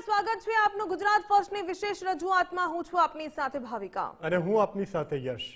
સ્વાગત છે આપનું ગુજરાત ફર્સ્ટની વિશેષ રજૂઆતમાં। હું છું આપની સાથે ભાવિકા અને હું આપની સાથે યશ।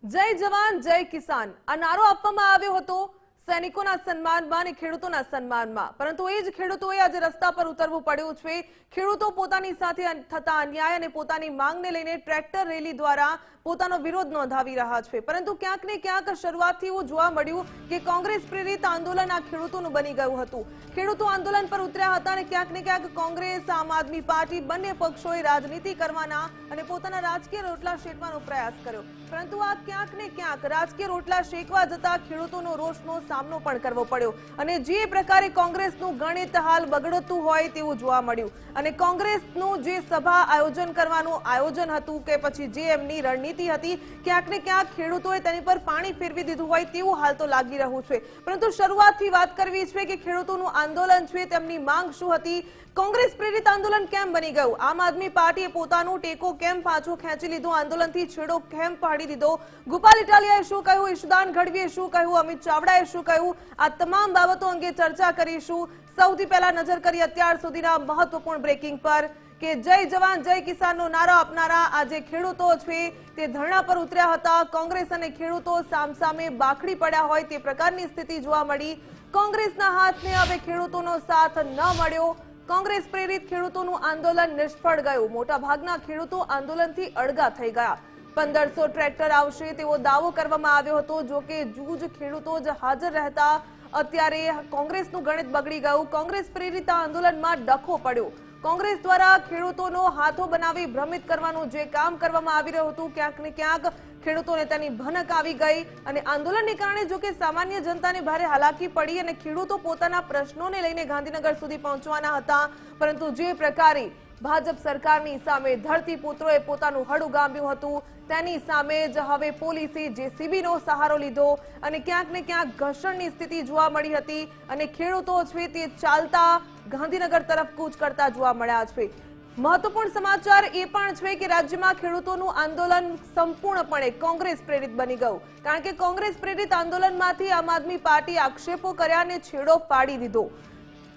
જય જવાન જય કિસાન આ નારો આપવામાં આવ્યો હતો સૈનિકોના સન્માનમાં અને ખેડૂતોના સન્માનમાં, પરંતુ એ જ ખેડૂતોએ આજે રસ્તા પર ઉતરવું પડ્યું છે। ખેડૂતો પોતાની સાથે થતા અન્યાય અને પોતાની માંગને લઈને ટ્રેક્ટર રેલી દ્વારા પોતાનો વિરોધ નોંધાવી રહ્યા છે, પરંતુ ક્યાંક ને ક્યાંક શરૂઆતથી એવું જોવા મળ્યું કે કોંગ્રેસ પ્રેરિત આંદોલન આ ખેડૂતોનું બની ગયું હતું। ખેડૂતો આંદોલન પર ઉતર્યા હતા અને ક્યાંક ને ક્યાંક કોંગ્રેસ આમ આદમી પાર્ટી બંને પક્ષોએ રાજનીતિ કરવાના અને પોતાના રાજકીય રોટલા શેકવાનો પ્રયાસ કર્યો, પરંતુ આ ક્યાંક ને ક્યાંક રાજકીય રોટલા શેકવા જતા ખેડૂતોનો રોષનો સામનો પણ કરવો પડ્યો અને જે પ્રકારે કોંગ્રેસનું ગણિત હાલ બગડતું હોય તેવું જોવા મળ્યું અને કોંગ્રેસનું જે સભા આયોજન કરવાનું આયોજન હતું કે પછી જે એમની રણનીતિ હતી ક્યાંક ને ક્યાંક ખેડૂતોએ તેની પર પાણી ફેરવી દીધું હોય તેવું હાલ તો લાગી રહ્યું છે। પરંતુ શરૂઆતથી વાત કરવી છે કે ખેડૂતોનું આંદોલન છે તેમની માંગ શું હતી, કોંગ્રેસ પ્રેરિત આંદોલન કેમ બની ગયું, આમ આદમી પાર્ટીએ પોતાનું ટેકો કેમ પાછો ખેંચી લીધો, આંદોલનથી છેડો કેમ પાડી દીધો, ગોપાલ ઇટાલિયાએ શું કહ્યું, ઈશુદાન ગઢવીએ શું કહ્યું, અમિત ચાવડાએ શું કહ્યું, આ તમામ બાબતો અંગે ચર્ચા કરીશું। સૌથી પહેલા નજર કરી અત્યાર સુધીના મહત્વપૂર્ણ બ્રેકિંગ પર કે જય જવાન જય કિસાનનો નારો આપનારા આજે ખેડૂતો છે તે ધરણા પર ઉતર્યા હતા। કોંગ્રેસ અને ખેડૂતો સામસામે બાખડી પડ્યા હોય તે પ્રકારની સ્થિતિ જોવા મળી। કોંગ્રેસના હાથને હવે ખેડૂતોનો સાથ ન મળ્યો, કોંગ્રેસ પ્રેરિત ખેડૂતોનું આંદોલન નિષ્ફળ ગયું, મોટા ભાગના ખેડૂતો આંદોલનથી અળગા થઈ ગયા। 1500 ટ્રેક્ટર આવશે તેવો દાવો કરવામાં આવ્યો હતો, જો કે જૂજ ખેડૂતો જ હાજર રહેતા અત્યારે કોંગ્રેસનું ગણિત બગડી ગયું, કોંગ્રેસ પ્રેરિત આંદોલનમાં ડખો પડ્યો। કોંગ્રેસ દ્વારા ખેડૂતોનો હાથો બનાવી ભ્રમિત કરવાનું જે કામ કરવામાં આવી રહ્યું હતું ક્યાંક ને ક્યાંક ખેડૂતોને તેની ભનક આવી ગઈ અને આંદોલનને કારણે જો કે સામાન્ય જનતાને ભારે હાલાકી પડી અને ખેડૂતો પોતાના પ્રશ્નોને લઈને ગાંધીનગર સુધી પહોંચવાના હતા, પરંતુ જે પ્રકારે ભાજપ સરકારની સામે ધરતીપુત્રોએ પોતાનું હળું ગાંભ્યું હતું તેની સામે જ હવે પોલીસે જેસીબીનો સહારો લીધો અને ક્યાંક ને ક્યાંક ઘર્ષણની સ્થિતિ જોવા મળી હતી અને ખેડૂતો છે તે ચાલતા ગાંધીનગર તરફ કૂચ કરતા જોવા મળ્યા છે। મહત્વપૂર્ણ સમાચાર એ પણ છે કે રાજ્યમાં ખેડૂતોનું આંદોલન સંપૂર્ણપણે કોંગ્રેસ પ્રેરિત બની ગયું, કારણ કે કોંગ્રેસ પ્રેરિત આંદોલનમાંથી આમ આદમી પાર્ટી આક્ષેપો કર્યા અને છેડો પાડી દીધો।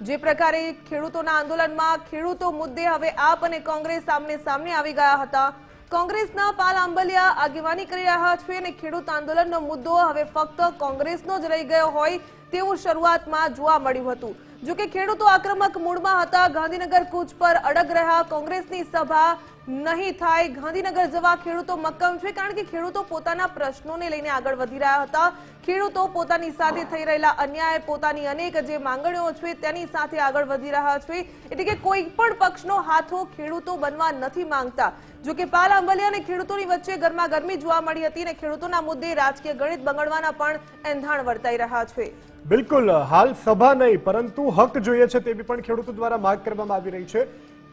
જે પ્રકારે ખેડૂતોના આંદોલનમાં ખેડૂતો મુદ્દે હવે આપ અને કોંગ્રેસ આમને સામને આવી ગયા હતા। કોંગ્રેસના પાલ આંબલિયા આગેવાની કરી રહ્યા છે અને ખેડૂત આંદોલનનો મુદ્દો હવે ફક્ત કોંગ્રેસનો જ રહી ગયો હોય તેવું શરૂઆતમાં જોવા મળ્યું હતું, જો કે ખેડૂતો આક્રમક મૂડમાં હતા, ગાંધીનગર કૂચ પર અડગ રહ્યા, કોંગ્રેસની સભા નહીં થાય, ગાંધીનગર જવા ખેડૂતો મક્કમ છે, કારણ કે ખેડૂતો પોતાના પ્રશ્નોને લઈને આગળ વધી રહ્યા હતા। ખેડૂતો પોતાની સાથે થઈ રહેલા અન્યાય, પોતાની અનેક જે માંગણીઓ છે તેની સાથે આગળ વધી રહ્યા છે, એટલે કે કોઈ પણ પક્ષનો હાથો ખેડૂતો બનવા નથી માંગતા। જો કે પાલ આંબલિયા અને ખેડૂતોની વચ્ચે ગરમાગરમી જોવા મળી હતી અને ખેડૂતોના મુદ્દે રાજકીય ગણિત બગાડવાના પણ એંધાણ વર્તાઈ રહ્યા છે। બિલકુલ, હાલ સભા નહીં પરંતુ હક જોઈએ છે તેવી પણ ખેડૂતો દ્વારા માંગ કરવામાં આવી રહી છે।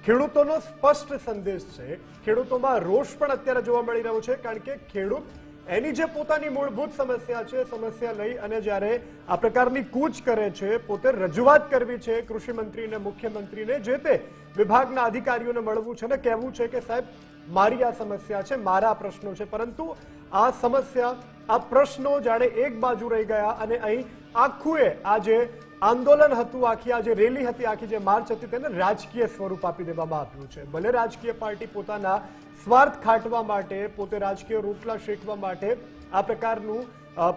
ખેડૂતોનો સ્પષ્ટ સંદેશ છે, ખેડૂતોમાં રોષ પણ અત્યારે જોવા મળી રહ્યો છે, કારણ કે ખેડૂત એની જે પોતાની મૂળભૂત સમસ્યા છે સમસ્યા લઈ અને જ્યારે આ પ્રકારની કૂચ કરે છે, પોતે રજૂઆત કરવી છે કૃષિ મંત્રીને, મુખ્યમંત્રીને, જે તે વિભાગના અધિકારીઓને મળવું છે ને કહેવું છે કે સાહેબ મારી આ સમસ્યા છે, મારા પ્રશ્નો છે, પરંતુ આ સમસ્યા આ પ્રશ્નો જાણે એક બાજુ રહી ગયા અને અહીં આખું આ જે આંદોલન હતું, આખી આ જે રેલી હતી, આખી જે માર્ચ હતી તેને રાજકીય સ્વરૂપ આપી દેવામાં આવ્યું છે। ભલે રાજકીય પાર્ટી પોતાના સ્વાર્થ ખાટવા માટે, પોતે રાજકીય રોટલા શેકવા માટે આ પ્રકારનું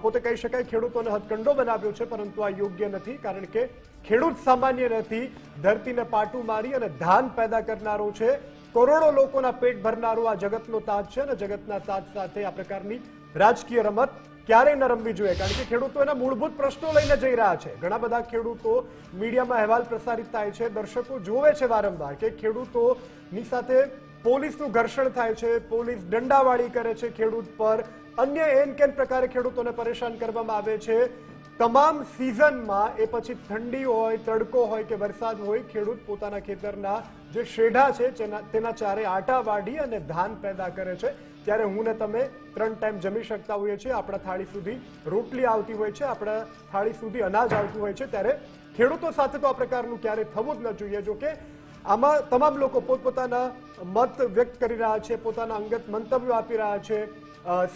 પોતે કહી શકાય ખેડૂતોને હથકંડો બનાવ્યો છે, પરંતુ આ યોગ્ય નથી, કારણ કે ખેડૂત સામાન્ય નથી, ધરતીને પાટું મારી અને ધાન પેદા કરનારો છે, કરોડો લોકોના પેટ ભરનારો આ જગતનો તાજ છે અને જગતના તાજ સાથે આ પ્રકારની રાજકીય રમત ક્યારેય ન રમવી જોઈએ, કારણ કે ખેડૂતો એના મૂળભૂત પ્રશ્નો લઈને જઈ રહ્યા છે। ઘણા બધા ખેડૂતો મીડિયામાં અહેવાલ પ્રસારિત થાય છે, દર્શકો જોવે છે વારંવાર કે ખેડૂતોની સાથે પોલીસનું ઘર્ષણ થાય છે, પોલીસ દંડાવાળી કરે છે ખેડૂત પર, અન્ય એન કેન પ્રકારે ખેડૂતોને પરેશાન કરવામાં આવે છે। તમામ સિઝનમાં એ પછી ઠંડી હોય, તડકો હોય કે વરસાદ હોય, ખેડૂત પોતાના ખેતરના જે શેઢા છે તેના ચારે આટા વાઢી અને ધાન પેદા કરે છે, ત્યારે હું ને તમે 3 ટાઈમ જમી શકતા હોઈએ છીએ, આપણા થાળી સુધી રોટલી આવતી હોય છે, આપણા થાળી સુધી અનાજ આવતું હોય છે, ત્યારે ખેડૂતો સાથે તો આ પ્રકારનું ક્યારે થવું જ ન જોઈએ। જો કે આમાં તમામ લોકો પોતપોતાના મત વ્યક્ત કરી રહ્યા છે, પોતાના અંગત મંતવ્યો આપી રહ્યા છે,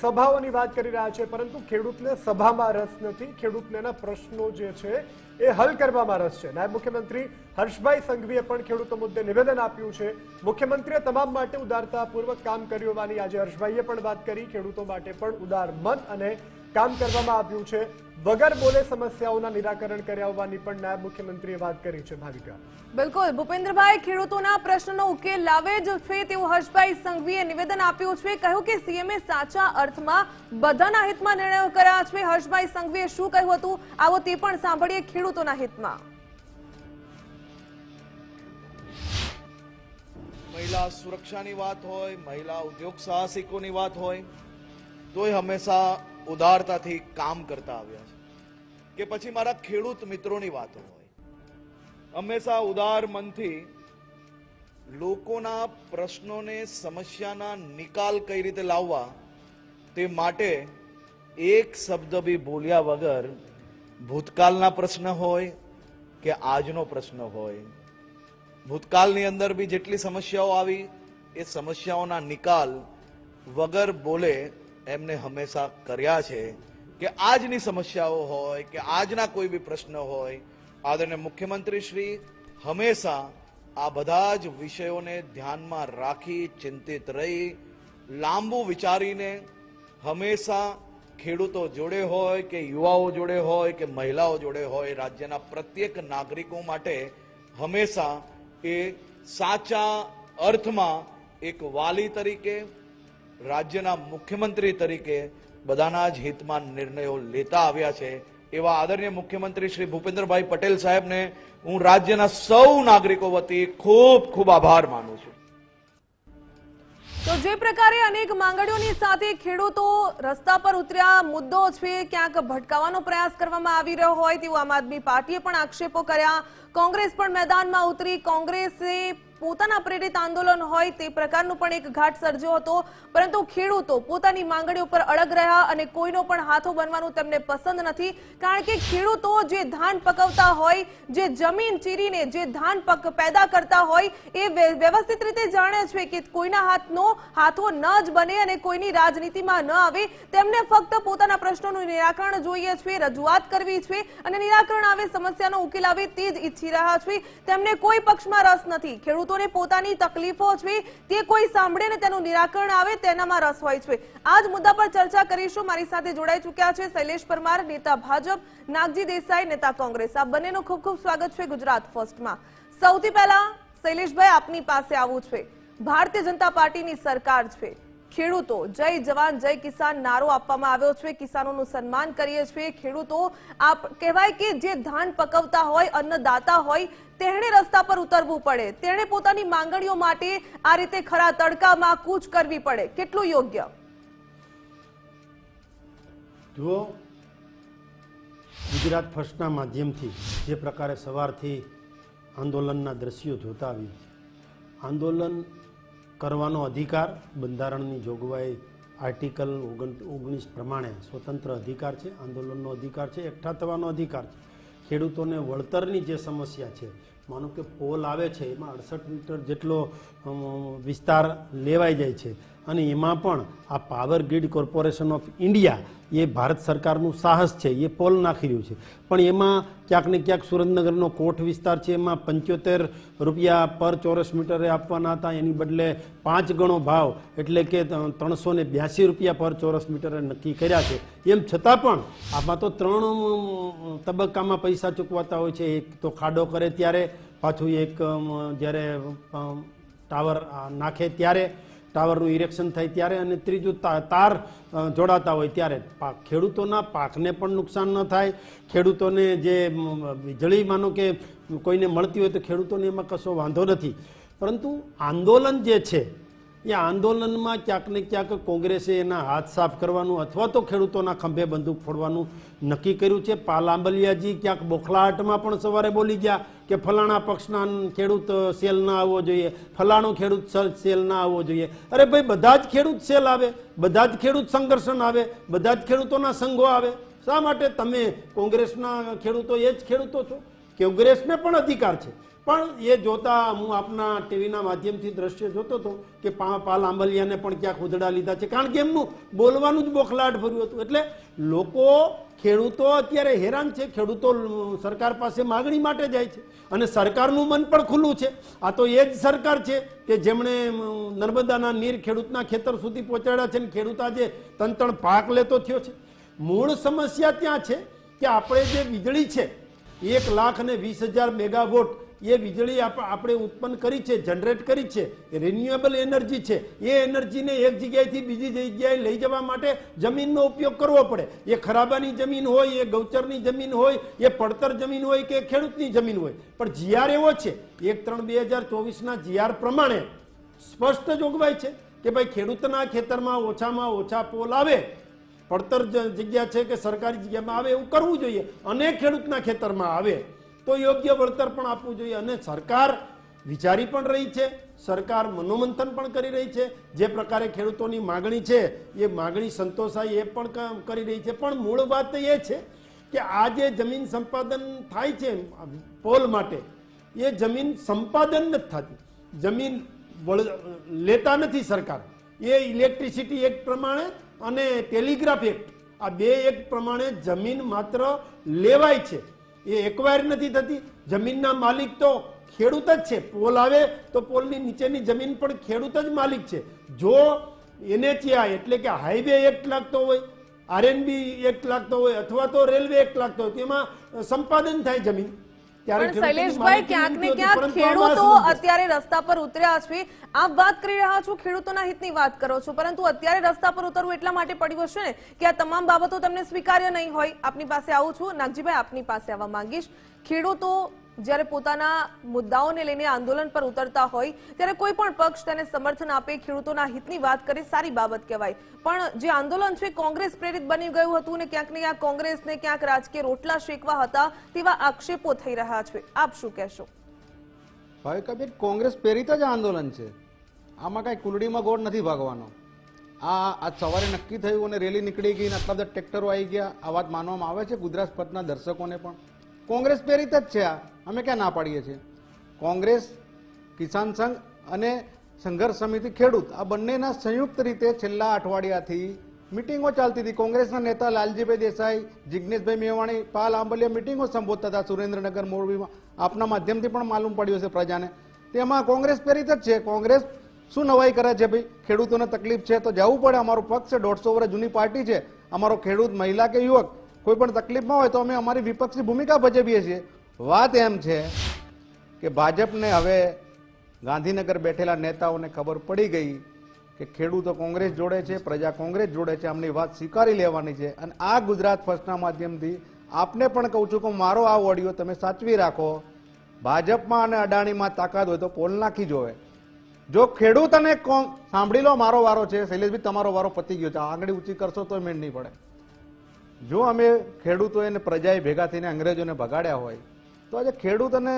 સભાઓની વાત કરી રહ્યા છે, પરંતુ ખેડૂતને સભામાં રસ નથી, ખેડૂતને એના પ્રશ્નો જે છે એ હલ કરવામાં રસ છે. નાયબ મુખ્યમંત્રી હર્ષભાઈ સંઘવીએ પણ ખેડૂતો મુદ્દે નિવેદન આપ્યું છે. મુખ્યમંત્રીએ તમામ માટે ઉદારતાપૂર્વક કામ કર્યું હોવાની આજે હર્ષભાઈએ પણ વાત કરી. ખેડૂતો માટે પણ ઉદાર મન અને કામ કરવામાં આવ્યું છે. વગર બોલે સમસ્યાઓના નિરાકરણ કર્યા હોવાની પણ નાયબ મુખ્યમંત્રીએ વાત કરી છે. ભાવિકા, બિલકુલ ભૂપેન્દ્રભાઈ, ખેડૂતોના પ્રશ્નનો ઉકેલ લાવે જ છે તેવું હર્ષભાઈ સંઘવીએ નિવેદન આપ્યું છે. કહ્યું કે સીએમએ સાચા અર્થમાં બધાના હિતમાં નિર્ણયો કર્યા છે. હર્ષભાઈ સંઘવીએ શું કહ્યું હતું, આવો તે પણ સાંભળીએ. ખેડૂતોના હિતમાં મહિલા સુરક્ષાની વાત હોય, મહિલા ઉદ્યોગ સાહસિકોની વાત હોય, તોય હંમેશા ઉદારતાથી કામ કરતા આવ્યા છે. કે પછી મારા ખેડૂત મિત્રોની વાતો હોય, હંમેશા ઉદાર મનથી લોકોના પ્રશ્નોને, સમસ્યાના નિકાલ કઈ રીતે લાવવા તે માટે એક શબ્દ બી બોલ્યા વગર ભૂતકાળના પ્રશ્ન હોય કે આજનો પ્રશ્ન હોય, ભૂતકાળની અંદર બી જેટલી સમસ્યાઓ આવી એ સમસ્યાઓના નિકાલ વગર બોલે એમને હંમેશા કર્યા છે. કે આજની સમસ્યાઓ હોય કે આજના કોઈ બી પ્રશ્ન હોય, આદરણીય મુખ્યમંત્રી શ્રી હંમેશા આ બધા જ વિષયોને ધ્યાનમાં રાખી, ચિંતિત રહી, લાંબુ વિચારીને હંમેશા ખેડૂતો જોડે હોય કે યુવાઓ જોડે હોય કે મહિલાઓ જોડે હોય, રાજ્યના પ્રત્યેક નાગરિકો માટે હંમેશા એ સાચા અર્થમાં એક વાલી તરીકે, રાજ્યના મુખ્યમંત્રી તરીકે બધાના જ હિતમાં નિર્ણયો લેતા આવ્યા છે. એવા આદરણીય મુખ્યમંત્રી શ્રી ભૂપેન્દ્રભાઈ પટેલ સાહેબને હું રાજ્યના સૌ નાગરિકો વતી ખૂબ ખૂબ આભાર માનું છું. તો જે પ્રકારે અનેક માંગણીઓની સાથે ખેડૂતો રસ્તા પર ઉતર્યા, મુદ્દો છે ક્યાંક ભટકાવવાનો પ્રયાસ કરવામાં આવી રહ્યો હોય તેવું આમ આદમી પાર્ટીએ પણ આક્ષેપો કર્યા. કોંગ્રેસ પણ મેદાનમાં ઉતરી. કોંગ્રેસે પોતાના પ્રેરિત આંદોલન હોય તે પ્રકારનું પણ એક ઘાટ સર્જ્યો હતો, પરંતુ ખેડૂતો પોતાની માંગણીઓ પર અડગ રહ્યા અને કોઈનો પણ હાથો બનવાનું તેમને પસંદ નથી. કારણ કે ખેડૂતો જે ધાન પકવતા હોય, જે જમીન ચીરીને જે ધાન પેદા કરતા હોય, એ વ્યવસ્થિત રીતે જાણે છે કે કોઈના હાથો ન જ બને અને કોઈની રાજનીતિમાં ન આવે. તેમને ફક્ત પોતાના પ્રશ્નોનું નિરાકરણ જોઈએ છે, રજૂઆત કરવી છે અને નિરાકરણ આવે, સમસ્યાનો ઉકેલ આવે તે જ ઈચ્છી રહ્યા છે. તેમને કોઈ પક્ષમાં રસ નથી. ખેડૂતોને પોતાની તકલીફો છે તે કોઈ સાંભળે ને તેનું નિરાકરણ આવે તેનામાં રસ હોય છે. આ જ મુદ્દા પર ચર્ચા કરીશું. મારી સાથે જોડાઈ ચૂક્યા છે શૈલેષ પરમાર, નેતા ભાજપ, નાગજી દેસાઈ, નેતા કોંગ્રેસ. આપ બંનેનું ખૂબ ખૂબ સ્વાગત છે ગુજરાત ફર્સ્ટમાં. સૌથી પહેલા શૈલેષભાઈ, આપની પાસે આવું છે. ભારતીય જનતા પાર્ટીની સરકાર છે. ખેડૂતો જય જવાન જય કિસાન નારો આપવામાં આવ્યો છે. કિસાનોનું સન્માન કરીએ છીએ. ખેડૂતો કહેવાય કે જે ધાન પકવતા હોય, અન્નદાતા હોય, તેણે રસ્તા પર ઉતરવું પડે, તેણે પોતાની માંગણીઓ માટે આ રીતે ખરા તડકામાં કૂચ કરવી પડે. કેટલું યોગ્ય? જુઓ, ગુજરાત ફર્સ્ટના માધ્યમથી જે પ્રકારે સવારથી આંદોલનના દ્રશ્યો જોતા આવી, આંદોલન કરવાનો અધિકાર બંધારણની જોગવાઈ આર્ટિકલ 19 પ્રમાણે સ્વતંત્ર અધિકાર છે. આંદોલનનો અધિકાર છે, એકઠા થવાનો અધિકાર છે. ખેડૂતોને વળતરની જે સમસ્યા છે, માનો કે પોલ આવે છે એમાં 68 મીટર જેટલો વિસ્તાર લેવાઈ જાય છે અને એમાં પણ આ power grid corporation of India એ ભારત સરકારનું સાહસ છે, એ પોલ નાખી રહ્યું છે. પણ એમાં ક્યાંક ને ક્યાંક સુરેન્દ્રનગરનો કોટ વિસ્તાર છે, એમાં 75 રૂપિયા પર ચોરસ મીટરે આપવાના હતા, એની બદલે 5 ગણો ભાવ એટલે કે 382 રૂપિયા પર ચોરસ મીટરે નક્કી કર્યા છે. એમ છતાં પણ આમાં તો 3 તબક્કામાં પૈસા ચૂકવાતા હોય છે. એક તો ખાડો કરે ત્યારે, પાછું એક જ્યારે ટાવર નાખે ત્યારે, ટાવરનું ઇરેક્શન થાય ત્યારે, અને ત્રીજું તાર જોડાતા હોય ત્યારે. ખેડૂતોના પાકને પણ નુકસાન ન થાય, ખેડૂતોને જે વીજળી માનો કે કોઈને મળતી હોય તો ખેડૂતોને એમાં કશો વાંધો નથી. પરંતુ આંદોલન જે છે એ આંદોલનમાં ક્યાંક ને ક્યાંક કોંગ્રેસે એના હાથ સાફ કરવાનું અથવા તો ખેડૂતોના ખંભે બંદૂક ફોડવાનું નક્કી કર્યું છે. પાલાંબલિયાજી ક્યાંક બોખલાહાટમાં પણ સવારે બોલી ગયા કે ફલાણા પક્ષના ખેડૂત સેલ ના આવવો જોઈએ, ફલાણો ખેડૂત સેલ ના આવવો જોઈએ. અરે ભાઈ, બધા જ ખેડૂત સેલ આવે, બધા જ ખેડૂત સંઘર્ષણ આવે, બધા જ ખેડૂતોના સંઘો આવે. શા માટે તમે કોંગ્રેસના ખેડૂતો એ જ ખેડૂતો છો? કોંગ્રેસને પણ અધિકાર છે. પણ એ જોતા હું આપના ટીવીના માધ્યમથી દ્રશ્ય જોતો હતો કે પાલ આંબલિયાને પણ ક્યાંક ઉધડા લીધા છે, કારણ કે એમનું બોલવાનું જ બોખલાટ ભર્યું હતું. એટલે લોકો, ખેડૂતો અત્યારે હેરાન છે. ખેડૂતો સરકાર પાસે માગણી માટે જાય છે અને સરકારનું મન પણ ખુલ્લું છે. આ તો એ જ સરકાર છે કે જેમણે નર્મદાના નીર ખેડૂતના ખેતર સુધી પહોંચાડ્યા છે અને ખેડૂત આજે તંતણ પાક લેતો થયો છે. મૂળ સમસ્યા ત્યાં છે કે આપણે જે વીજળી છે 1,20,000 મેગાવોટ એ વીજળી આપણે ઉત્પન્ન કરી છે, જનરેટ કરી છે, રિન્યુએબલ એનર્જી છે. એ એનર્જીને એક જગ્યાએથી બીજી જગ્યાએ લઈ જવા માટે જમીનનો ઉપયોગ કરવો પડે. એ ખરાબાની જમીન હોય, એ ગૌચરની જમીન હોય, એ પડતર જમીન હોય કે ખેડૂતની જમીન હોય. પણ જીઆર એવો છે 1/3/2024ના જીઆર પ્રમાણે સ્પષ્ટ જોગવાઈ છે કે ભાઈ ખેડૂતના ખેતરમાં ઓછામાં ઓછા પોલ આવે, પડતર જગ્યા છે કે સરકારી જગ્યામાં આવે એવું કરવું જોઈએ, અને ખેડૂતના ખેતરમાં આવે તો યોગ્ય વળતર પણ આપવું જોઈએ. અને સરકાર વિચારી પણ રહી છે, સરકાર મનોમંથન પણ કરી રહી છે. જે પ્રકારે ખેડૂતોની માગણી છે એ માગણી સંતોષાય એ પણ કરી રહી છે. પણ મૂળ વાત એ છે કે આ જે જમીન સંપાદન થાય છે પોલ માટે, એ જમીન સંપાદન નથી થતી, જમીન લેતા નથી સરકાર. એ ઇલેક્ટ્રિસિટી એક્ટ પ્રમાણે અને ટેલિગ્રાફ એક્ટ, આ 2 એક્ટ પ્રમાણે જમીન માત્ર લેવાય છે, એ એક્વાયર નથી થતી. જમીનના માલિક તો ખેડૂત જ છે. પોલ આવે તો પોલની નીચેની જમીન પણ ખેડૂત જ માલિક છે. જો NHAI એટલે કે હાઈવે એક્ટ લાગતો હોય, RNB એક્ટ લાગતો હોય અથવા તો રેલવે એક્ટ લાગતો હોય, તેમાં સંપાદન થાય જમીન. પણ શૈલેષભાઈ, ક્યાંક ને ક્યાંક ખેડૂતો અત્યારે રસ્તા પર ઉતર્યા છે. આપ વાત કરી રહ્યા છો, ખેડૂતોના હિતની વાત કરો છો, પરંતુ અત્યારે રસ્તા પર ઉતરવું એટલા માટે પડ્યું હશે ને કે આ તમામ બાબતો તમને સ્વીકાર્ય નહીં હોય. આપની પાસે આવું છું નાગજીભાઈ, આપની પાસે આવવા માંગીશ. ખેડૂતો જ્યારે પોતાના મુદ્દાઓને લઈને આંદોલન પર ઉતરતા હોય ત્યારે કોઈ પણ પક્ષ તેને સમર્થન આપે, ખેડૂતોના હિતની વાત કરે, સારી બાબત કહેવાય. પણ જે આંદોલન છે કોંગ્રેસ પ્રેરિત બની ગયું હતું ને ક્યાંક ને ક્યાંક કોંગ્રેસને ક્યાંક રાજકીય રોટલા શેકવા હતા તેવા આક્ષેપો થઈ રહ્યા છે. આપ શું કહેશો? ભાવિકાબેન, કોંગ્રેસ પ્રેરિત જ આંદોલન છે. આમાં કઈ કુલડીમાં ગોળ નથી ભાગવાનો. આજ સવારે નક્કી થયું અને રેલી નીકળી ગઈ, આટલા બધા ટ્રેક્ટરો આવી ગયા, આ વાત માનવામાં આવે છે ગુજરાત પથના દર્શકોને પણ. કોંગ્રેસ પ્રેરિત જ છે આ, અમે ક્યાં ના પાડીએ છીએ. કોંગ્રેસ, કિસાન સંઘ અને સંઘર્ષ સમિતિ ખેડૂત આ બંનેના સંયુક્ત રીતે છેલ્લા અઠવાડિયાથી મિટિંગો ચાલતી હતી. કોંગ્રેસના નેતા લાલજીભાઈ દેસાઈ, જિજ્ઞેશભાઈ મેવાણી, પાલ આંબલિયા મિટિંગો સંબોધતા હતા સુરેન્દ્રનગર, મોરબીમાં. આપના માધ્યમથી પણ માલુમ પડ્યું છે પ્રજાને. તેમાં કોંગ્રેસ પ્રેરિત જ છે. કોંગ્રેસ શું નવાઈ કરે છે ભાઈ? ખેડૂતોને તકલીફ છે તો જવું પડે. અમારો પક્ષ છે, 150 વર્ષ જૂની પાર્ટી છે. અમારો ખેડૂત, મહિલા કે યુવક કોઈ પણ તકલીફમાં હોય તો અમે અમારી વિપક્ષની ભૂમિકા ભજવીએ છીએ. વાત એમ છે કે ભાજપને હવે ગાંધીનગર બેઠેલા નેતાઓને ખબર પડી ગઈ કે ખેડૂતો કોંગ્રેસ જોડે છે, પ્રજા કોંગ્રેસ જોડે છે. આમની વાત સ્વીકારી લેવાની છે. અને આ ગુજરાત ફર્સ્ટના માધ્યમથી આપને પણ કહું છું કે મારો આ ઓડિયો તમે સાચવી રાખો. ભાજપમાં અને અડાણીમાં તાકાત હોય તો પોલ નાખી જોવે. જો ખેડૂત અને સાંભળી લો, મારો વારો છે શૈલેષભાઈ, તમારો વારો પતી ગયો છે. આંગળી ઊંચી કરશો તો મેળ નહીં પડે. જો અમે ખેડૂતોએ અને પ્રજાએ ભેગા થઈને અંગ્રેજોને ભગાડ્યા હોય તો આજે ખેડૂત અને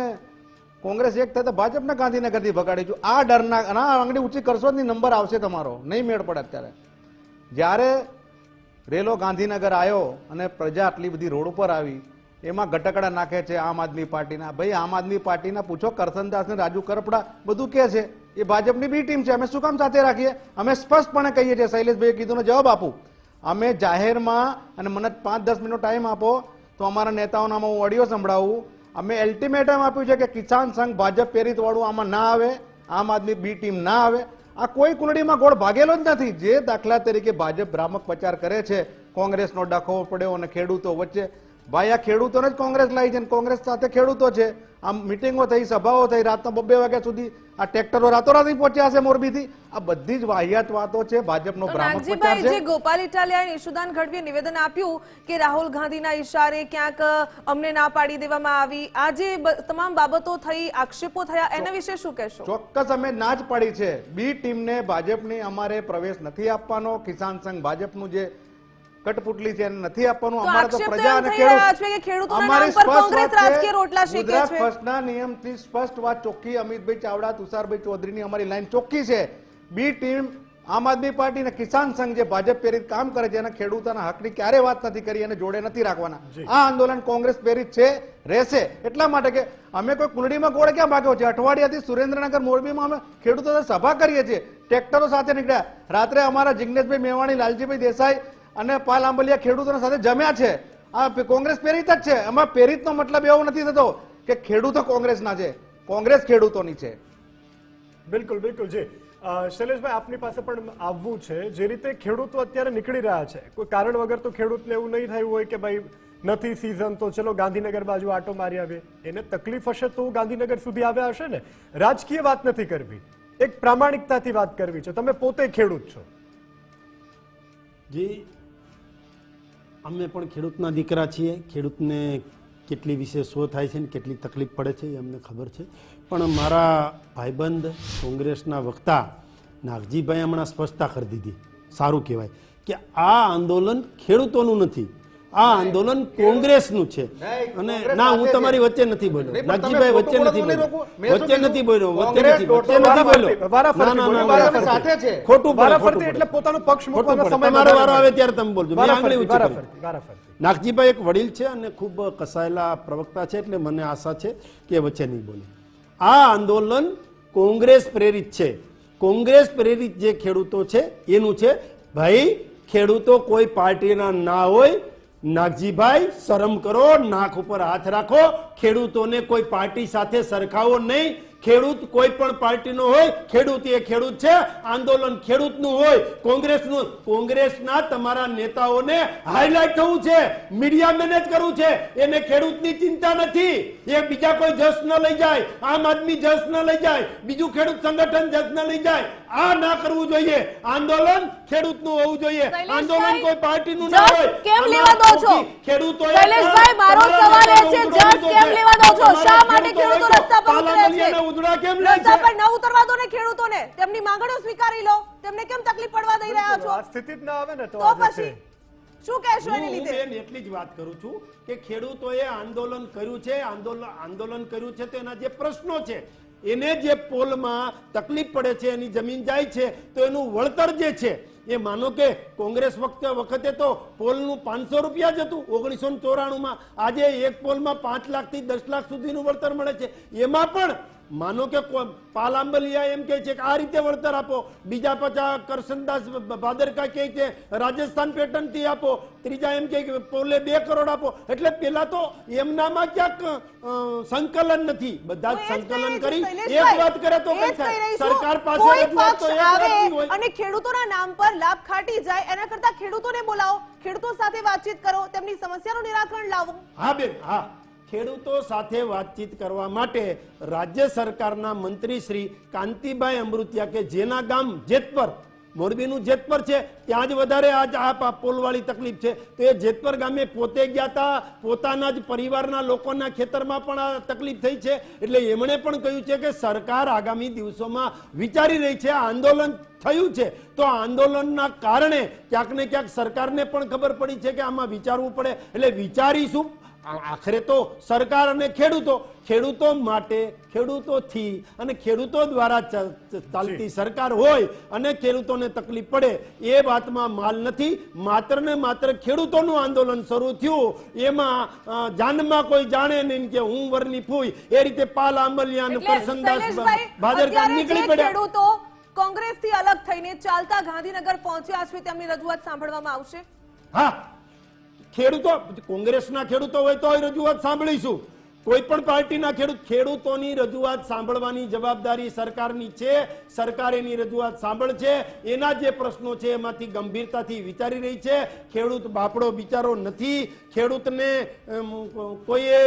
કોંગ્રેસ એક થાય તો ભાજપને ગાંધીનગરથી ભગાડીશું. આ ડરના આંગળી ઊંચી કરશો જ નહીં, નંબર આવશે તમારો, નહીં મેળ પડે. અત્યારે જ્યારે રેલો ગાંધીનગર આવ્યો અને પ્રજા આટલી બધી રોડ ઉપર આવી, એમાં ગટકડા નાખે છે આમ આદમી પાર્ટીના. ભાઈ, આમ આદમી પાર્ટીના પૂછો, કરસનદાસ ને રાજુ કરપડા બધું કહે છે એ ભાજપની બી ટીમ છે. અમે શું કામ સાથે રાખીએ? અમે સ્પષ્ટપણે કહીએ છીએ. શૈલેષભાઈએ કીધું જવાબ આપું. અમે જાહેરમાં, અને મને 5-10 મિનિટનો ટાઈમ આપો તો અમારા નેતાઓના હું ઓડિયો સંભળાવું. અમે અલ્ટિમેટમ આપ્યું છે કે કિસાન સંઘ ભાજપ પ્રેરિત વાળું આમાં ના આવે, આમ આદમી બી ટીમ ના આવે. આ કોઈ કુંડળીમાં ગોળ ભાગેલો જ નથી. જે દાખલા તરીકે ભાજપ ભ્રામક પ્રચાર કરે છે, કોંગ્રેસનો ડખો પડ્યો અને ખેડૂતો વચ્ચે, ભાઈ આ ખેડૂતોને જ કોંગ્રેસ લાવી છે, કોંગ્રેસ સાથે ખેડૂતો છે. આમ મિટિંગો થઈ, સભાઓ થઈ, રાતના 2 વાગ્યા સુધી આ ટ્રેક્ટરો રાતોરાત પહોંચ્યા છે મોરબીથી. આ બધી જ વાહિયાત વાતો છે, ભાજપનો ભ્રામક પ્રચાર છે. જે ગોપાલ ઇટાલિયાએ ઈશુદાન ગઢવીએ નિવેદન આપ્યું કે રાહુલ ગાંધીના ઈશારે ક્યાંક અમને ના પાડી દેવામાં આવી, આ જે તમામ બાબતો થઈ, આક્ષેપો થયા, એના વિશે શું કહેશો? ચોક્કસ અમે ના જ પાડી છે. બી ટીમને ભાજપની અમારે પ્રવેશ નથી આપવાનો. કિસાન સંઘ ભાજપનું જે કટપુટલી છે નથી આપવાનું. અમારે તો પ્રજા અને ખેડૂત, અમારી ગુજરાત ફર્સ્ટના નિયમથી સ્પષ્ટ વાત ચોખ્ખી. અમિતભાઈ ચાવડા, તુષારભાઈ ચૌધરીની અમારી લાઈન ચોખ્ખી છે. બી ટીમ આમ આદમી પાર્ટી અને કિસાન સંઘ જે ભાજપ પ્રેરિત કામ કરે છે એના ખેડૂતોના હકની ક્યારે વાત નથી કરી અને જોડે નથી રાખવાના. આ આંદોલન કોંગ્રેસ પ્રેરિત છે, રહેશે. એટલા માટે કે અમે કોઈ કુલડીમાં ગોળ ક્યાં ભાગ્યો છે. અઠવાડિયાથી સુરેન્દ્રનગર મોરબીમાં અમે ખેડૂતો સાથે સભા કરીએ છીએ, ટ્રેક્ટરો સાથે નીકળ્યા. રાત્રે અમારા જિગ્નેશભાઈ મેવાણી, લાલજીભાઈ દેસાઈ અને પાલ આંબલિયા ખેડૂતોના સાથે જમ્યા છે. આ કોંગ્રેસ પ્રેરિત જ છે. આમાં પ્રેરિતનો મતલબ એવો નથી થતો કે ખેડૂતો કોંગ્રેસના છે, કોંગ્રેસ ખેડૂતોની છે. બિલકુલ બિલકુલ જી. શૈલેષભાઈ, આપની પાસે પણ આવવું છે. જે રીતે ખેડૂતો અત્યારે નીકળી રહ્યા છે, કોઈ કારણ વગર તો ખેડૂતને એવું નહીં થયું હોય કે ભાઈ નથી સીઝન તો ચલો ગાંધીનગર બાજુ આટો મારી આવે. એને તકલીફ હશે તો ગાંધીનગર સુધી આવ્યા હશે ને. રાજકીય વાત નથી કરવી, એક પ્રામાણિકતાથી વાત કરવી છે. તમે પોતે ખેડૂત છો. જી, અમે પણ ખેડૂતના દીકરા છીએ. ખેડૂતને કેટલી વિશે શો થાય છે ને કેટલી તકલીફ પડે છે એ અમને ખબર છે. પણ મારા ભાઈબંધ કોંગ્રેસના વક્તા નાગજીભાઈ હમણાં સ્પષ્ટતા કરી દીધી, સારું કહેવાય કે આ આંદોલન ખેડૂતોનું નથી, આ આંદોલન કોંગ્રેસનું છે. અને ના, હું તમારી વચ્ચે નથી બોલ્યો નાગજીભાઈ, વચ્ચે નથી બોલ્યો, વચ્ચે નથી બોલ્યો, વચ્ચે નથી બોલ્યો. સાથે છે. ખોટું વારાફરતી એટલે પોતાનો પક્ષ મૂકવાનો સમય તમારો વારો આવે ત્યારે તમે બોલજો. મેં આંગળી ઊંચી કરી. વારાફરતી. નાગજીભાઈ એક વડીલ છે અને ખૂબ કસાયેલા પ્રવક્તા છે, એટલે મને આશા છે કે વચ્ચે નહીં બોલે. આ આંદોલન કોંગ્રેસ પ્રેરિત છે. કોંગ્રેસ પ્રેરિત જે ખેડૂતો છે એનું છે. ભાઈ, ખેડૂતો કોઈ પાર્ટીના ના હોય. નાગજીભાઈ, શરમ કરો, નાક ઉપર હાથ રાખો. ખેડૂતોને કોઈ પાર્ટી સાથે સરખાવો નહીં. ખેડૂત કોઈ પણ પાર્ટીનો હોય, ખેડૂત એ ખેડૂત છે. આંદોલન ખેડૂતનું હોય, કોંગ્રેસનું. કોંગ્રેસના તમારા નેતાઓને હાઈલાઇટ થવું છે, મીડિયા મેનેજ કરવું છે. એને ખેડૂતની ચિંતા નથી. એ બીજા કોઈ જસ ન લઈ જાય, આમ આદમી જસ ન લઈ જાય, બીજું ખેડૂત સંગઠન જસ ન લઈ જાય. આ ના કરવું જોઈએ. આંદોલન ખેડૂતનું હોવું જોઈએ. આંદોલન કોઈ પાર્ટીનું ના હોય. કેમ લેવા દો છો ખેડૂતોએ શૈલેષભાઈ? મારો સવાલ એ છે, જસ કેમ લેવા દો છો? શા માટે ખેડૂતો રસ્તા પર ઉતરે છે? રસ્તા પર ન ઉતરવા દો ને ખેડૂતોને. તેમની માંગણીઓ સ્વીકારી લો. તેમને કેમ તકલીફ પડવા દઈ રહ્યા છો? આ સ્થિતિ જ ના આવે ને તો તો પછી શું કહેશો એની લીધે? હું એટલી જ વાત કરું છું કે ખેડૂતોએ આંદોલન કર્યું છે, આંદોલન કર્યું છે તો એના જે પ્રશ્નો છે, એને જે પોલમાં તકલીફ પડે છે, એની જમીન જાય છે, તો એનું વળતર જે છે એ માનો કે કોંગ્રેસ વખતે તો પોલનું 500 રૂપિયા જ હતું 1994માં. આજે એક પોલમાં 5 લાખથી 10 લાખ સુધીનું વળતર મળે છે. એમાં પણ માનો કે પાલ આંબલિયા એમ કહે છે કે આ રીતે વળતર આપો, બીજા પાછા કરશનદાસ ભાદરકા કહે છે રાજસ્થાન પેટર્ન થી આપો, ત્રીજા એમ કહે કે પોલે 2 કરોડ આપો. એટલે પેલા તો એમનામાં ક્યાંક સંકલન નથી. બધા જ સંકલન કરી એક વાત કરે તો કઈ થાય? સરકાર પાસે રજૂઆત તો એક વાતની હોય અને ખેડૂતોના નામ પર લાભ ખાટી જાય એના કરતા ખેડૂતોને બોલાવો, ખેડૂતો સાથે વાતચીત કરો, તેમની સમસ્યાનું નિરાકરણ લાવો. હા બેન, હા. ખેડૂતો સાથે વાતચીત કરવા માટે રાજ્ય સરકારના મંત્રી શ્રી કાંતિભાઈ અમૃતિયા, કે જેના ગામ જેતપર, મોરબીનું જેતપર છે, ત્યાં જ વધારે આ પોલવાળી તકલીફ છે, તો એ જેતપર ગામે પોતે ગયા હતા. પોતાના જ પરિવારના લોકોના ખેતરમાં પણ આ તકલીફ થઈ છે. એટલે એમણે પણ કહ્યું છે કે સરકાર આગામી દિવસોમાં વિચારી રહી છે. આંદોલન થયું છે તો આંદોલનના કારણે ક્યાંક ને ક્યાંક સરકારને પણ ખબર પડી છે કે આમાં વિચારવું પડે. એટલે વિચારીશું. આખરે તો સરકાર અને ખેડૂતો માટે, ખેડૂતોથી અને ખેડૂતો દ્વારા ચાલતી સરકાર હોય અને ખેડૂતોને તકલીફ પડે એ વાતમાં માલ નથી. માત્ર ને માત્ર ખેડૂતોનું આંદોલન શરૂ થયું, એમાં જાનમાં કોઈ જાણે નહીં કે હું વરની ફૂઈ, એ રીતે પાલ આંબલિયા અને કરશનદાસ ભાદરકા નીકળી પડ્યા. ખેડૂતો કોંગ્રેસથી અલગ થઈને ચાલતા ગાંધીનગર પહોંચ્યા છે, તેમની રજૂઆત સાંભળવામાં આવશે. હા, ખેડૂતો, કોંગ્રેસના ખેડૂતો હોય તો રજૂઆત સાંભળીશું. કોઈ પણ પાર્ટીના ખેડૂતોની રજૂઆત સાંભળવાની જવાબદારી સરકારની છે. સરકાર એની રજૂઆત સાંભળશે. એના જે પ્રશ્નો છે એમાંથી ગંભીરતાથી વિચારી રહી છે. ખેડૂત બાપડો બિચારો નથી. ખેડૂતને કોઈએ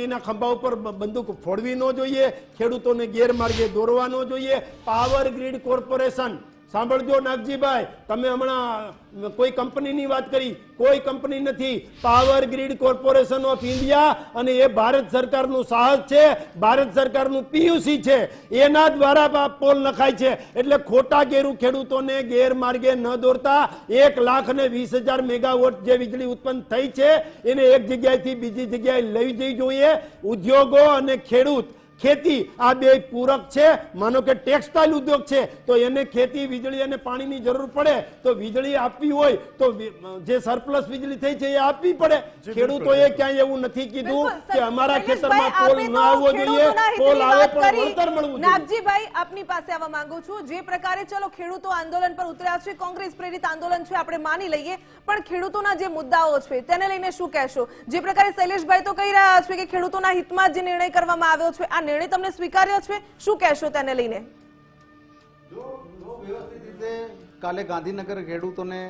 એના ખંભા ઉપર બંદૂક ફોડવી ન જોઈએ. ખેડૂતોને ગેરમાર્ગે દોરવા ન જોઈએ. પાવર ગ્રીડ કોર્પોરેશન, સાંભળજો નાગજીભાઈ, તમે હમણાં કોઈ કંપનીની વાત કરી, કોઈ કંપની નથી. Power grid corporation of India, અને એ ભારત સરકારનું સાહસ છે, ભારત સરકારનું પીયુસી છે, એના દ્વારા પોલ નખાય છે. એટલે ખોટા ગેરું ખેડૂતોને ગેરમાર્ગે ન દોરતા 1,20,000 મેગાવોટ જે વીજળી ઉત્પન્ન થઈ છે એને એક જગ્યાએથી બીજી જગ્યાએ લઈ જઈ જોઈએ. ઉદ્યોગો અને ખેડૂત ખેતી આ બે પૂરક છે. માનો કે ટેક્સટાઇલ ઉદ્યોગ છે તો એને ખેતી, વીજળી અને પાણીની જરૂર પડે તો વીજળી આપવી હોય તો જે સરપ્લસ વીજળી થઈ છે એ આપવી પડે. ખેડૂતોએ ક્યાંય એવું નથી કીધું બિલકુલ, કે અમારા શૈલેષભાઈ, ખેતરમાં કોલ આપે ન તો આવવો જોઈએ, ખેડૂતોના કોલ હિતની આવે વાત પણ કરી. વળતર મળવું જોઈએ. નાગજીભાઈ, આપની પાસે આવવા માંગુ છું. જે પ્રકારે ચલો ખેડૂતો આંદોલન પર ઉતર્યા છે, કોંગ્રેસ પ્રેરિત આંદોલન છે, આપણે માની લઈએ, પણ ખેડૂતોના જે મુદ્દાઓ છે તેને લઈને શું કહેશો? જે પ્રકારે શૈલેષભાઈ તો કહી રહ્યા છે કે ખેડૂતોના હિતમાં જે નિર્ણય કરવામાં આવ્યો છે, આ નિર્ણય તમને સ્વીકાર્ય છે, શું કહેશો તેને લઈને? જો વ્યવસ્થિત રીતે કાલે ગાંધીનગર ખેડૂતોને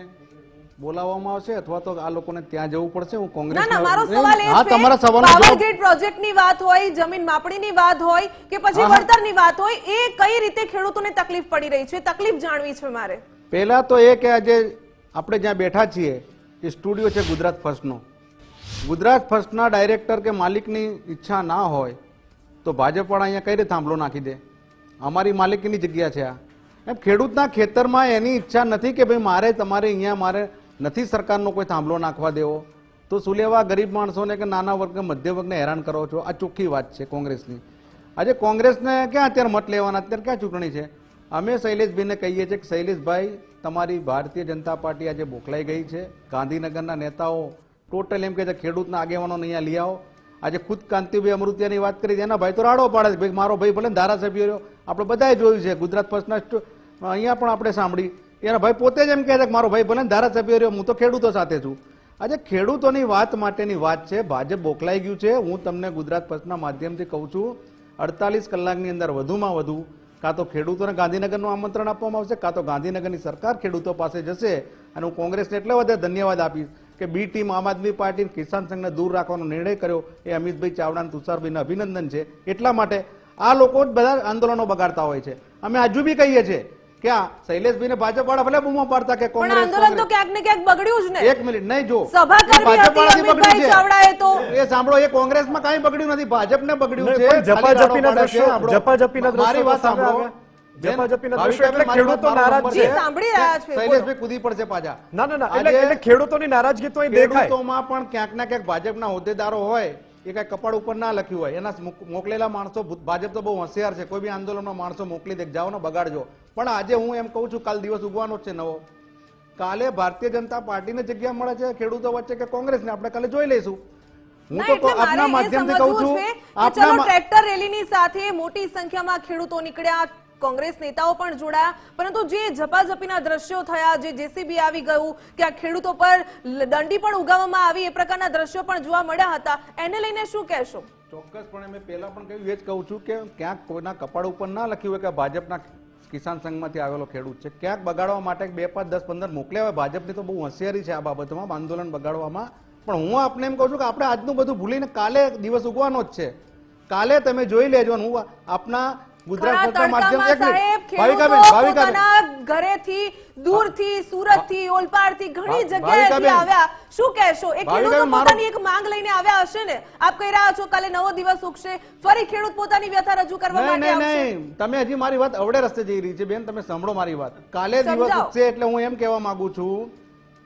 બોલાવવામાં આવશે અથવા તો આ લોકોને ત્યાં જવું પડશે. હું ના ના, મારો કોંગ્રેસ સવાલ એ હા, છે તમારા સવાલનો પાવર જવાબ ગ્રીડ પ્રોજેક્ટની વાત હોય, જમીન માપણીની વાત હોય કે પછી હા, હા. વળતરની વાત હોય, એ કઈ રીતે ખેડૂતોને તકલીફ પડી રહી છે, તકલીફ જાણવી છે મારે. પહેલા તો એ કે આજે આપણે જ્યાં બેઠા છીએ એ સ્ટુડિયો છે ગુજરાત ફર્સ્ટનો. ગુજરાત ફર્સ્ટના ડાયરેક્ટર કે માલિકની ઈચ્છા ના હોય તો ભાજપવાળા અહીંયા કઈ રીતે થાંભલો નાખી દે? અમારી માલિકીની જગ્યા છે આ. એમ ખેડૂતના ખેતરમાં એની ઈચ્છા નથી કે ભાઈ મારે તમારે અહીંયા મારે નથી સરકારનો કોઈ થાંભલો નાખવા દેવો, તો શું લેવા ગરીબ માણસોને કે નાના વર્ગ મધ્ય વર્ગને હેરાન કરો છો? આ ચોખ્ખી વાત છે કોંગ્રેસની. આજે કોંગ્રેસને ક્યાં અત્યારે મત લેવાના? અત્યારે ક્યાં ચૂંટણી છે? અમે શૈલેષભાઈને કહીએ છીએ કે શૈલેષભાઈ, તમારી ભારતીય જનતા પાર્ટી આજે બોખલાઈ ગઈ છે. ગાંધીનગરના નેતાઓ ટોટલ એમ કહે છે ખેડૂતના આગેવાનોને અહીંયા લઈ આવો. આજે ખુદ કાંતિભાઈ અમૃતિયાની વાત કરી, એના ભાઈ તો રાડો પાડે છે, ભાઈ મારો ભાઈ ભલે ધારાસભ્ય રહ્યો, આપણે બધાએ જોયું છે ગુજરાત ફર્સ્ટના અહીંયા પણ આપણે સાંભળી, એના ભાઈ પોતે જ એમ કહે છે કે મારો ભાઈ ભલે ધારાસભ્ય રહ્યો, હું તો ખેડૂતો સાથે છું. આજે ખેડૂતોની વાત માટેની વાત છે. ભાજપ બોખલાઈ ગયું છે. હું તમને ગુજરાત ફર્સ્ટના માધ્યમથી કહું છું, 48 કલાકની અંદર વધુમાં વધુ કાં તો ખેડૂતોને ગાંધીનગરનું આમંત્રણ આપવામાં આવશે, કાં તો ગાંધીનગરની સરકાર ખેડૂતો પાસે જશે. અને હું કોંગ્રેસને એટલે વધારે ધન્યવાદ આપીશ કે બી ટીમ આમ આદમી પાર્ટી કિસાન સંઘને દૂર રાખવાનો નિર્ણય કર્યો એ અમિતભાઈ ચાવડા અને તુષારભાઈને અભિનંદન છે. એટલા માટે આ લોકો જ બધા આંદોલનો બગાડતા હોય છે. અમે હજુ બી કહીએ છીએ કે આ શૈલેષભાઈને ભાજપવાળા ભલે બૂમો પાડતા કે પણ આંદોલન તો ક્યાંક ને ક્યાંક બગડ્યું જ ને. એક મિનિટ નહીં, જો સભા કરવી હતી અમિતભાઈ ચાવડાએ તો. એ સાંભળો, એ કોંગ્રેસમાં કાંઈ બગડ્યું નથી, ભાજપને બગડ્યું છે. પણ ઝપાઝપીના ખાલી દ્રશ્યો, સાંભળો. ઝપાઝપીના દ્રશ્યો મારી વાત સામે સાંભળો. આવ્યા. ઝપાઝપીના ભાવિકા દ્રશ્યો એટલે બેન, મારી વાત ખેડૂતો મારો નારાજ નંબર છે. જી, સાંભળી રહ્યા છે, બોલો. શૈલેષભાઈ કૂદી પડશે પાછા. ના ના ના, આજે એટલે ખેડૂતોની નારાજગી તો અહીં દેખાય. ખેડૂતોમાં પણ ક્યાંક ના ક્યાંક ભાજપના હોદ્દેદારો હોય, એ કઈ કપાળ ઉપર ના લખ્યું હોય, એના મોકલેલા માણસો, ભાજપ તો બહુ હોશિયાર છે, કોઈ બી આંદોલનમાં માણસો મોકલી દે, જાઓ ને બગાડજો. પણ આજે હું એમ કહું છું, કાલ દિવસ ઉગવાનો જ છે નવો. કાલે ભારતીય જનતા પાર્ટીને જગ્યા મળે છે ખેડૂતો વચ્ચે કે કોંગ્રેસને, આપણે કાલે જોઈ લઈશું. હું ના, તો એટલે મારે આપના એ માધ્યમથી કહું સમજવું છું, છે કે ચલો આપના ટ્રેક્ટર રેલીની સાથે મોટી સંખ્યામાં ખેડૂતો નીકળ્યા, કોંગ્રેસ નેતાઓ પણ જોડાયા, પરંતુ જે ઝપાઝપીના દ્રશ્યો થયા, જે જેસીબી આવી ગયું, કે આ ખેડૂતો પર દંડી પણ ઉગાવવામાં આવી, એ પ્રકારના દ્રશ્યો પણ જોવા મળ્યા હતા, એને લઈને શું કહેશો? ચોક્કસપણે મેં પહેલા પણ કહ્યું, એ જ કહું છું કે ક્યાંક કોઈના કપાળ ઉપર ના લખ્યું હોય કે ભાજપના કિસાન સંઘમાંથી આવેલો ખેડૂત છે. ક્યાંક બગાડવા માટે 2, 5, 10, 15 મોકલ્યા હોય. ભાજપની તો બહુ હોશિયારી છે આ બાબતમાં, આંદોલન બગાડવામાં. પણ હું આપને એમ કહું છું કે આપણે આજનું બધું ભૂલીને કાલે દિવસ ઉગવાનો જ છે. કાલે તમે જોઈ લેજો. હું આપના ગુજરાત ઘરેથી, દૂરથી, સુરતથી, ઓલપાડથી ઘણી જગ્યાએથી આવ્યા. શું કહેશો? એ ખેડૂતો પોતાની એક માંગ લઈને આવ્યા હશે ને? આપ કહી રહ્યા છો કાલે નવો દિવસ ઉગશે, ફરી ખેડૂત પોતાની વ્યથા રજૂ કરવા માટે આવશે. નહીં, તમે હજી મારી વાત અવડે રસ્તે જઈ રહી છે બેન. તમે સાંભળો મારી વાત. કાલે દિવસ ઉગશે એટલે હું એમ કહેવા માંગુ છું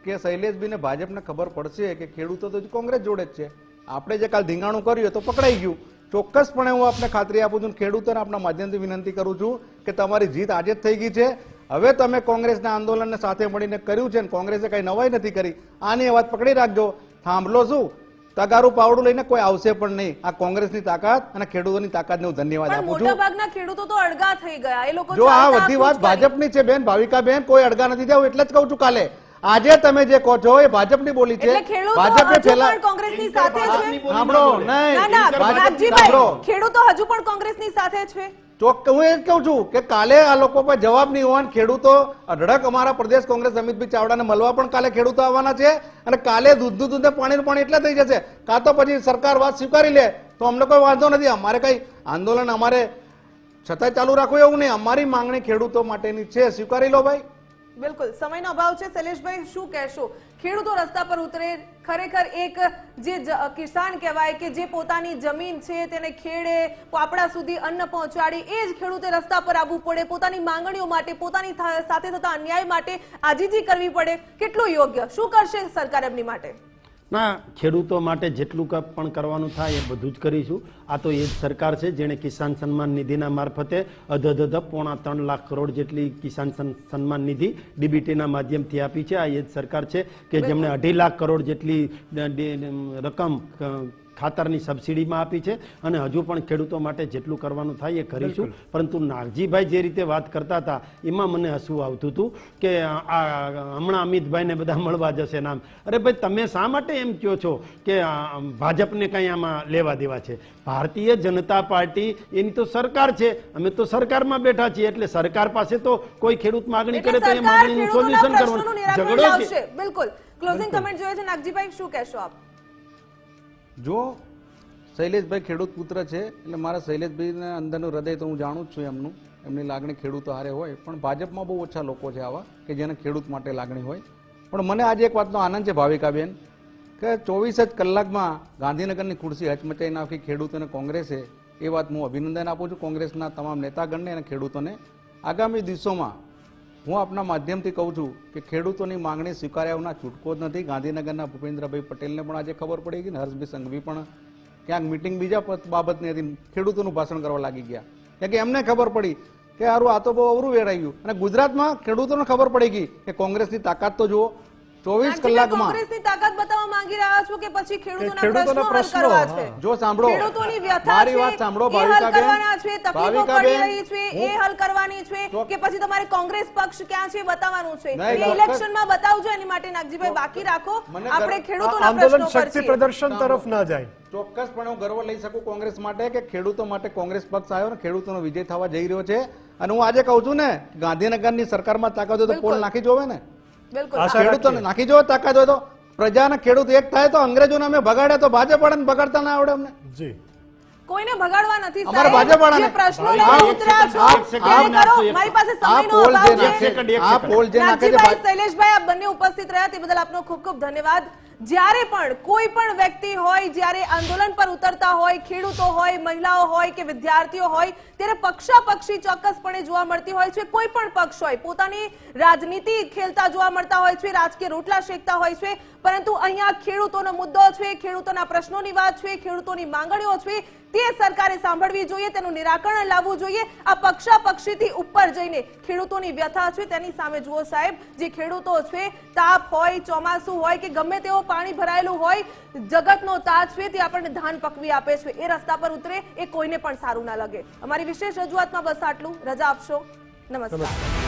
કે શૈલેષભાઈને ભાજપને ખબર પડશે કે ખેડૂતો તો કોંગ્રેસ જોડે જ છે. આપણે જે કાલ ધીંગાણું કર્યું તો પકડાઈ ગયું. ચોક્કસપણે હું આપને ખાતરી આપું છું, ખેડૂતોને આપના માધ્યમથી વિનંતી કરું છું કે તમારી જીત આજે જ થઈ ગઈ છે. હવે તમે કોંગ્રેસના આંદોલનને સાથે મળીને કર્યું છે, કોંગ્રેસે કઈ નવાઈ નથી કરી. આની વાત પકડી રાખજો. થાંભલો શું, તગારું પાવડું લઈને કોઈ આવશે પણ નહીં. આ કોંગ્રેસની તાકાત અને ખેડૂતોની તાકાતને હું ધન્યવાદ આપું છું. મોટાભાગના ખેડૂતો તો અળગા થઈ ગયા. એ લોકો જો આ બધી વાત ભાજપની છે બેન, ભાવિકા બેન, કોઈ અળગા નથી થયા. એટલે જ કહું છું કાલે આજે તમે જે કહો છો એ ભાજપની બોલી છે. ભાજપે પહેલા કોંગ્રેસની સાથે છે. સાંભળો, નહીં, નાગજીભાઈ, ખેડૂતો હજુ પણ કોંગ્રેસની સાથે છે. હું એ કહું છું કે કાલે આ લોકો પર જવાબ નહીં હોય. ખેડૂતો અઢળક અમારા પ્રદેશ કોંગ્રેસ અમિતભાઈ ચાવડાને મળવા પણ કાલે ખેડૂતો આવવાના છે. અને કાલે દૂધ પાણી એટલે થઈ જશે. કાં તો પછી સરકાર વાત સ્વીકારી લે તો અમને કોઈ વાંધો નથી. અમારે કઈ આંદોલન અમારે છતાંય ચાલુ રાખવું એવું નહીં. અમારી માંગણી ખેડૂતો માટેની છે, સ્વીકારી લો ભાઈ. બિલકુલ, સમયનો અભાવ છે. શૈલેષભાઈ, શું કહેશો? ખેડૂતો રસ્તા પર ઉતરે, ખરેખર એક જે કિસાન કહેવાય કે જે પોતાની જમીન છે તેને ખેડે, પાપડા સુધી અન્ન પહોંચાડે, એ જ ખેડૂતે રસ્તા પર આવવું પડે, પોતાની માંગણીઓ માટે, પોતાની સાથે થતા અન્યાય માટે આજીજી કરવી પડે. કેટલું યોગ્ય? શું કરશે સરકાર એમની માટે? ના, ખેડૂતો માટે જેટલું પણ કરવાનું થાય એ બધું જ કરીશું. આ તો એ જ સરકાર છે જેણે કિસાન સન્માન નિધિના મારફતે અધધ 3.5 લાખ કરોડ જેટલી કિસાન સન્માન નિધિ ડીબીટીના માધ્યમથી આપી છે. આ એ જ સરકાર છે કે જેમણે 2.5 લાખ કરોડ જેટલી રકમ ખાતરની સબસિડીમાં આપી છે અને હજુ પણ ખેડૂતો માટે જેટલું કરવાનું થાય એ કરીશું. પરંતુ નાગજીભાઈ જે રીતે વાત કરતા હતા એમાં મને હસવું આવતું હતું કે આ હમણાં અમિતભાઈને બધા મળવા જશે નામ. અરે ભાઈ, તમે શા માટે એમ કહો છો કે ભાજપને કંઈ આમાં લેવા દેવા છે? ભારતીય જનતા પાર્ટી એની તો સરકાર છે, અમે તો સરકારમાં બેઠા છીએ, એટલે સરકાર પાસે તો કોઈ ખેડૂત માગણી કરે તો એ માગણીનું સોલ્યુશન કરવાનું. ઝઘડો છે. બિલકુલ. ક્લોઝિંગ કમેન્ટ જોઈએ છે નાગજીભાઈ, શું કહેશો આપ? જો શૈલેષભાઈ ખેડૂત પુત્ર છે એટલે મારા શૈલેષભાઈને અંદરનું હૃદય તો હું જાણું જ છું એમની લાગણી ખેડૂતો હારે હોય, પણ ભાજપમાં બહુ ઓછા લોકો છે આવા કે જેને ખેડૂત માટે લાગણી હોય. પણ મને આજે એક વાતનો આનંદ છે ભાવિકાબેન કે 24 જ કલાકમાં ગાંધીનગરની ખુરશી હચમચાઈ નાખી ખેડૂતોને કોંગ્રેસે. એ વાત હું અભિનંદન આપું છું કોંગ્રેસના તમામ નેતાગણને અને ખેડૂતોને. આગામી દિવસોમાં હું આપના માધ્યમથી કહું છું કે ખેડૂતોની માંગણી સ્વીકાર્યા વિના છૂટકો જ નથી. ગાંધીનગરના ભૂપેન્દ્રભાઈ પટેલને પણ આજે ખબર પડી ગઈ ને હર્ષભાઈ સંઘવી પણ ક્યાંક મિટિંગ બીજા બાબતની હતી, ખેડૂતોનું ભાષણ કરવા લાગી ગયા. કારણ કે એમને ખબર પડી કે સારું આ તો બહુ અવરું વેરાઈ ગયું. અને ગુજરાતમાં ખેડૂતોને ખબર પડી ગઈ કે કોંગ્રેસની તાકાત તો જુઓ. 24 કલાકમાં કોંગ્રેસની તાકાત બતાવવા માંગી રહ્યા છો કે પછી ખેડૂતોના ખેડૂતોના પ્રશ્નો હલ કરવા છે? જો સાંભળો, ખેડૂતોની વ્યથા મારી છે, વાત સાંભળો એ હલ ભાવિકાબેન, કરવાના છે, તકલીફો પડી રહી છે, એ હું- હલ કરવાની છે કે પછી તમારે કોંગ્રેસ પક્ષ ક્યાં છે એ બતાવવાનું છે? નહીં, એ ઇલેક્શનમાં બતાવજો. એની માટે નાગજીભાઈ બાકી રાખો. મને આપણે આ ખેડૂતોના આંદોલન પ્રશ્નો પર શક્તિ છીએ. પ્રદર્શન તરફ ના જાય. ચોક્કસપણે હું ગર્વ લઈ શકું કોંગ્રેસ માટે કે ખેડૂતો માટે કોંગ્રેસ પક્ષ આવ્યો ને ખેડૂતોનો વિજય થવા જઈ રહ્યો છે. અને હું આજે કહું છું ને ગાંધીનગરની સરકારમાં તાકાત હોય તો પોલ નાખી જોવે ને. બિલકુલ. આશા ખેડૂતોને નાખી જોવે તાકાત હોય તો. પ્રજાના ખેડૂત એક થાય તો અંગ્રેજોને અમે ભગાડ્યા તો ભાજપ વાળાને ભગાડતા ના આવડે અમને. જી, કોઈને ભગાડવા નથી અમારે સાહેબ. ભાજપ વાળાને. જે પ્રશ્નો ભાઈ, લઈને એક ઉતર્યા છો, સેકન્ડ, એને કરો. એક મારી પાસે આ સમયનો પોલ અભાવ જે છે. નાખે સેકન્ડ, એક આ સેકન્ડ. પોલ જે નાખે છે નાગજીભાઈ, શૈલેષભાઈ, આપ બંને ઉપસ્થિત રહ્યા તે બદલ આપનો ખૂબ ખૂબ ધન્યવાદ. જ્યારે પણ કોઈ પણ વ્યક્તિ હોય, જ્યારે આંદોલન પર ઉતરતા હોય, ખેડૂતો હોય, મહિલાઓ હોય કે વિદ્યાર્થીઓ હોય, ત્યારે પક્ષાપક્ષી ચોક્કસપણે જોવા મળતી હોય છે. કોઈ પણ પક્ષ હોય પોતાની રાજનીતિ ખેલતા જોવા મળતા હોય છે, રાજકીય રોટલા શેકતા હોય છે, પરંતુ અહીંયા ખેડૂતોનો મુદ્દો છે, ખેડૂતોના પ્રશ્નોની વાત છે, ખેડૂતોની માંગણીઓ છે, તે સરકારે સાંભળવી જોઈએ, તેનું નિરાકરણ લાવવું જોઈએ. આ પક્ષાપક્ષીથી ઉપર જઈને ખેડૂતોની વ્યથા છે તેની સામે જુઓ સાહેબ. જે ખેડૂતો છે, તાપ હોય, ચોમાસું હોય કે ગમે તેવો પાણી ભરાયેલું હોય, જગતનો તાજ છે તે આપણને ધાન પકવી આપે છે. એ રસ્તા પર ઉતરે એ કોઈને પણ સારું ના લાગે. અમારી વિશેષ રજૂઆતમાં બસ આટલું. રજા આપશો. નમસ્કાર.